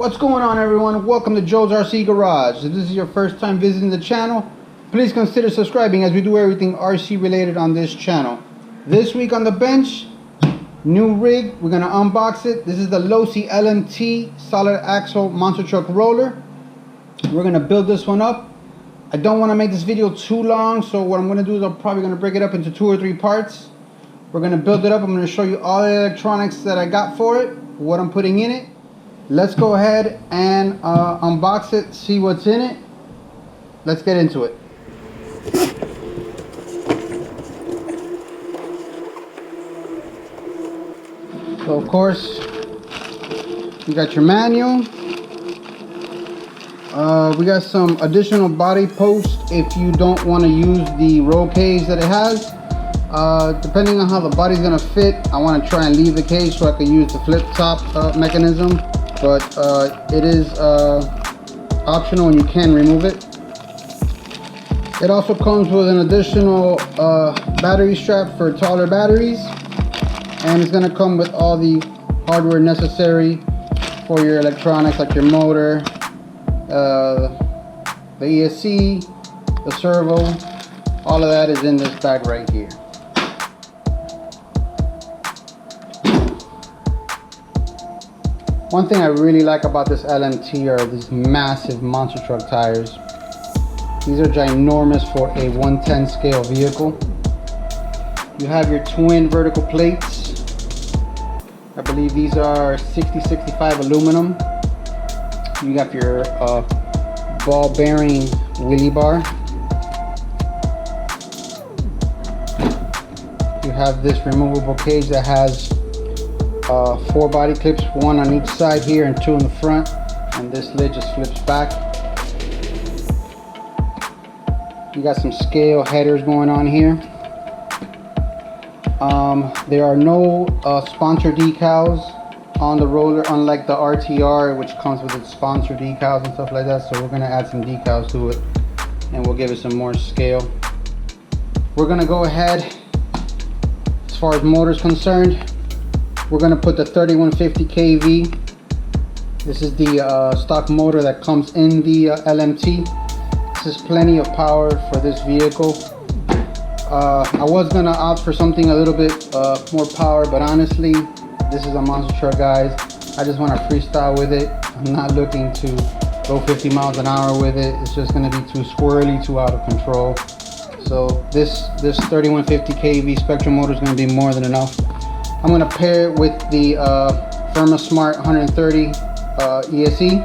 What's going on, everyone? Welcome to Joe's RC Garage. If this is your first time visiting the channel, please consider subscribing as we do everything RC related on this channel. This week on the bench, new rig, we're going to unbox it. This is the Losi LMT solid axle monster truck roller. We're going to build this one up. I don't want to make this video too long, so what I'm going to do is I'm probably going to break it up into 2 or 3 parts. We're going to build it up. I'm going to show you all the electronics that I got for it, what I'm putting in it. Let's go ahead and unbox it, see what's in it. Let's get into it. So of course, you got your manual. We got some additional body posts if you don't want to use the roll cage that it has. Depending on how the body's gonna fit, I want to try and leave the cage so I can use the flip top mechanism. But it is optional and you can remove it. It also comes with an additional battery strap for taller batteries, and it's going to come with all the hardware necessary for your electronics, like your motor, the ESC, the servo. All of that is in this bag right here. One thing I really like about this LMT are these massive monster truck tires. These are ginormous for a 110 scale vehicle. You have your twin vertical plates. I believe these are 60-65 aluminum. You got your ball bearing wheelie bar. You have this removable cage that has 4 body clips, 1 on each side here and 2 in the front, and this lid just flips back. You got some scale headers going on here. There are no sponsor decals on the roller, unlike the RTR, which comes with its sponsor decals and stuff like that. So we're going to add some decals to it, and we'll give it some more scale. We're going to go ahead, as far as motor is concerned, we're going to put the 3150 kV. This is the stock motor that comes in the LMT. This is plenty of power for this vehicle. I was going to opt for something a little bit more power, but honestly, this is a monster truck, guys. I just want to freestyle with it. I'm not looking to go 50 miles an hour with it. It's just going to be too squirrely, too out of control. So this 3150 kV Spectrum motor is going to be more than enough. I'm going to pair it with the Firma Smart 130 ESC.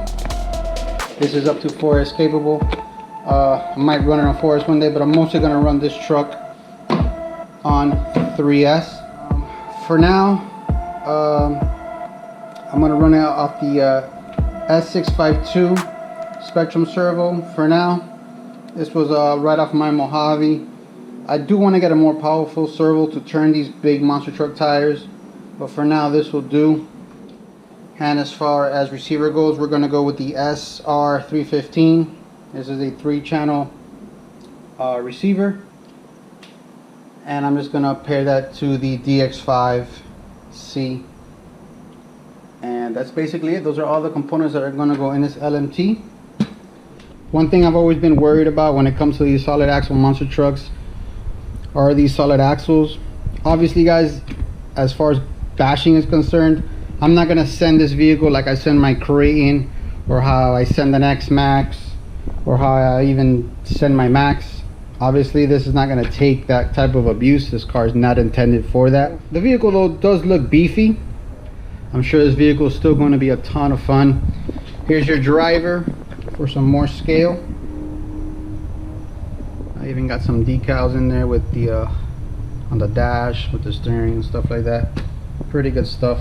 This is up to 4S capable. I might run it on 4S one day, but I'm mostly going to run this truck on 3S. For now, I'm going to run it off the S652 Spectrum servo for now. This was right off my Mojave. I do want to get a more powerful servo to turn these big monster truck tires, but for now this will do. And as far as receiver goes, we're going to go with the SR315. This is a 3-channel receiver, and I'm just going to pair that to the DX5C, and that's basically it. Those are all the components that are going to go in this LMT. One thing I've always been worried about when it comes to these solid axle monster trucks are these solid axles. Obviously, guys, as far as bashing is concerned, I'm not going to send this vehicle like I send my Creighton, or how I send an X-Max, or how I even send my Max. Obviously, this is not going to take that type of abuse. This car is not intended for that. The vehicle, though, does look beefy. I'm sure this vehicle is still going to be a ton of fun. Here's your driver for some more scale. I even got some decals in there with the on the dash, with the steering and stuff like that. Pretty good stuff.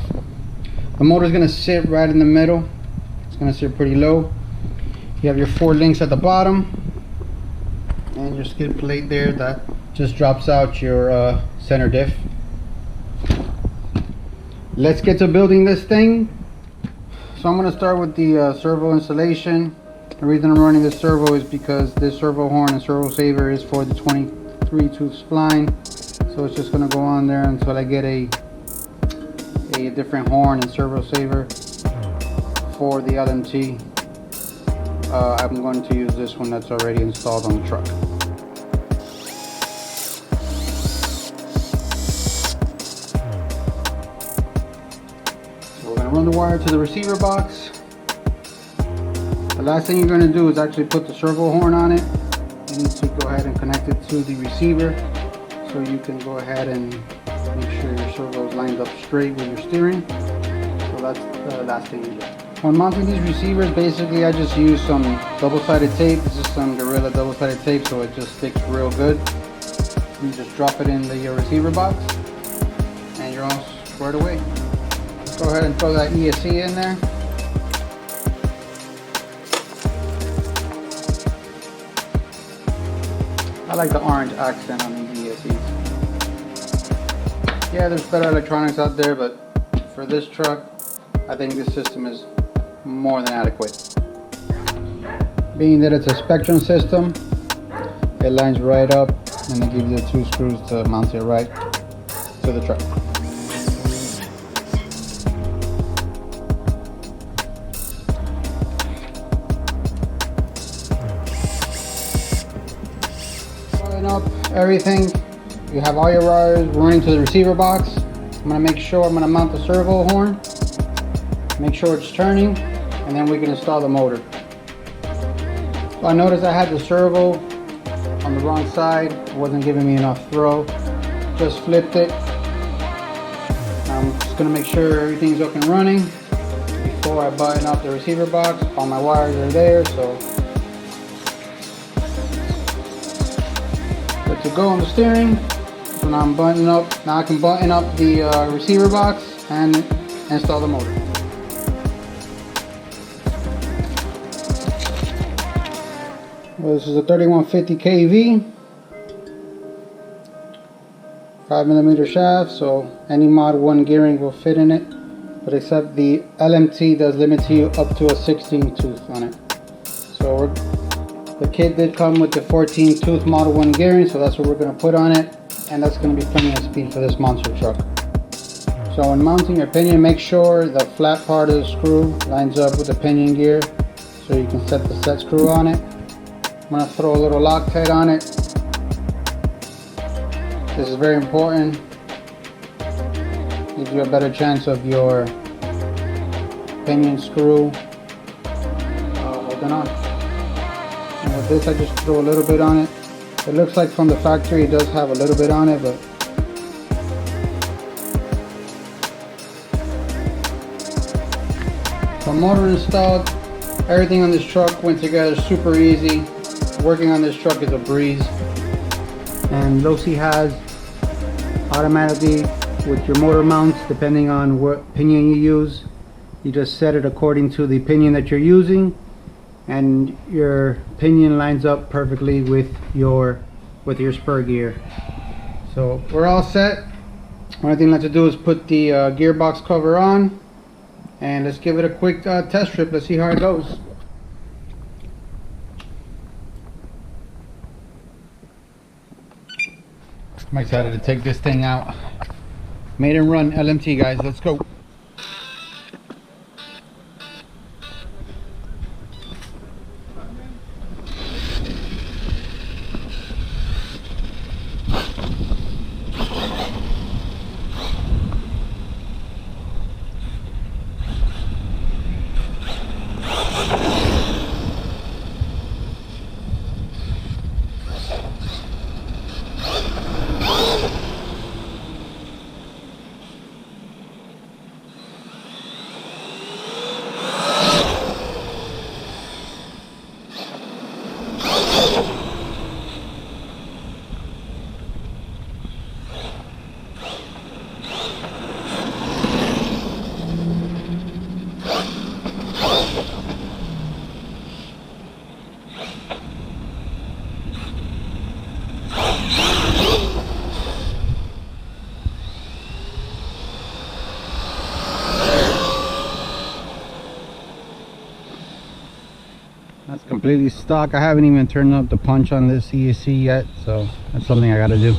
The motor is going to sit right in the middle. It's going to sit pretty low. You have your 4 links at the bottom, and your skid plate there that just drops out your center diff. Let's get to building this thing. So I'm going to start with the servo installation. The reason I'm running this servo is because this servo horn and servo saver is for the 23 tooth spline. So it's just going to go on there until I get a different horn and servo saver for the LMT, I'm going to use this one that's already installed on the truck. So we're going to run the wire to the receiver box. The last thing you're going to do is actually put the servo horn on it. You need to go ahead and connect it to the receiver so you can go ahead and make sure your servo is lined up straight with your steering. So that's the last thing you do. When mounting these receivers, basically I just use some double-sided tape. This is some Gorilla double-sided tape, so it just sticks real good. You just drop it in the receiver box and you're all squared away. Go ahead and throw that ESC in there. I like the orange accent on these ESCs. Yeah, there's better electronics out there, but for this truck, I think this system is more than adequate. Being that it's a Spectrum system, it lines right up and it gives you 2 screws to mount it right to the truck. Up everything, you have all your wires running to the receiver box. I'm going to mount the servo horn, make sure it's turning, and then we can install the motor. So I noticed I had the servo on the wrong side, it wasn't giving me enough throw, just flipped it. I'm just going to make sure everything's up and running before I button up the receiver box. All my wires are there, so to go on the steering. So now I'm buttoning up. Now I can button up the receiver box and install the motor. Well, this is a 3150 kV, 5mm shaft, so any Mod 1 gearing will fit in it, but except the LMT does limit you up to a 16 tooth on it. So the kit did come with the 14 tooth Model 1 gearing, so that's what we're going to put on it, and that's going to be plenty of speed for this monster truck. So when mounting your pinion, make sure the flat part of the screw lines up with the pinion gear so you can set the set screw on it. I'm going to throw a little Loctite on it. This is very important. Gives you a better chance of your pinion screw holding on. And with this I just throw a little bit on it. It looks like from the factory it does have a little bit on it, but so motor installed, everything on this truck went together super easy. Working on this truck is a breeze. And Losi has automatically with your motor mounts, depending on what pinion you use, you just set it according to the pinion that you're using, and your pinion lines up perfectly with your spur gear. So we're all set. Only thing left to do is put the gearbox cover on, and let's give it a quick test trip. Let's see how it goes. I'm excited to take this thing out. Made and run LMT, guys. Let's go. That's completely stock. I haven't even turned up the punch on this ESC yet, so that's something I gotta do.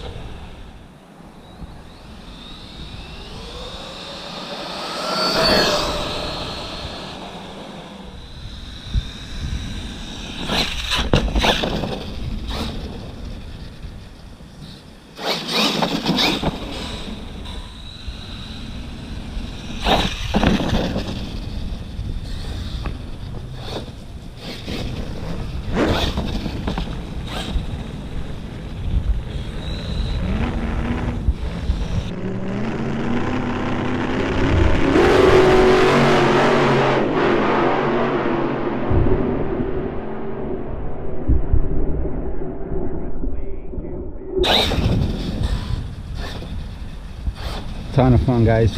ton of fun, guys.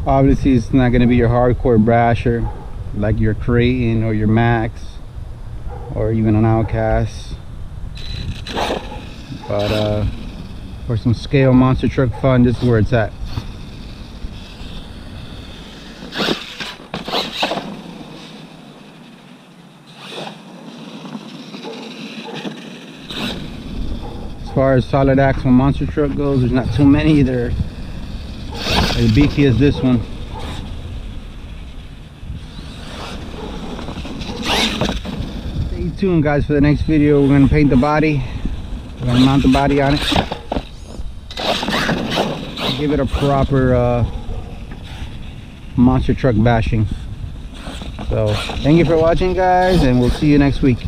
Obviously it's not going to be your hardcore brasher like your Creighton or your Max or even an Outcast, but for some scale monster truck fun, this is where it's at. As far as solid axle monster truck goes, there's not too many. They're as beefy as this one. Stay tuned, guys, for the next video. We're going to paint the body. We're going to mount the body on it. Give it a proper monster truck bashing. So thank you for watching, guys, and we'll see you next week.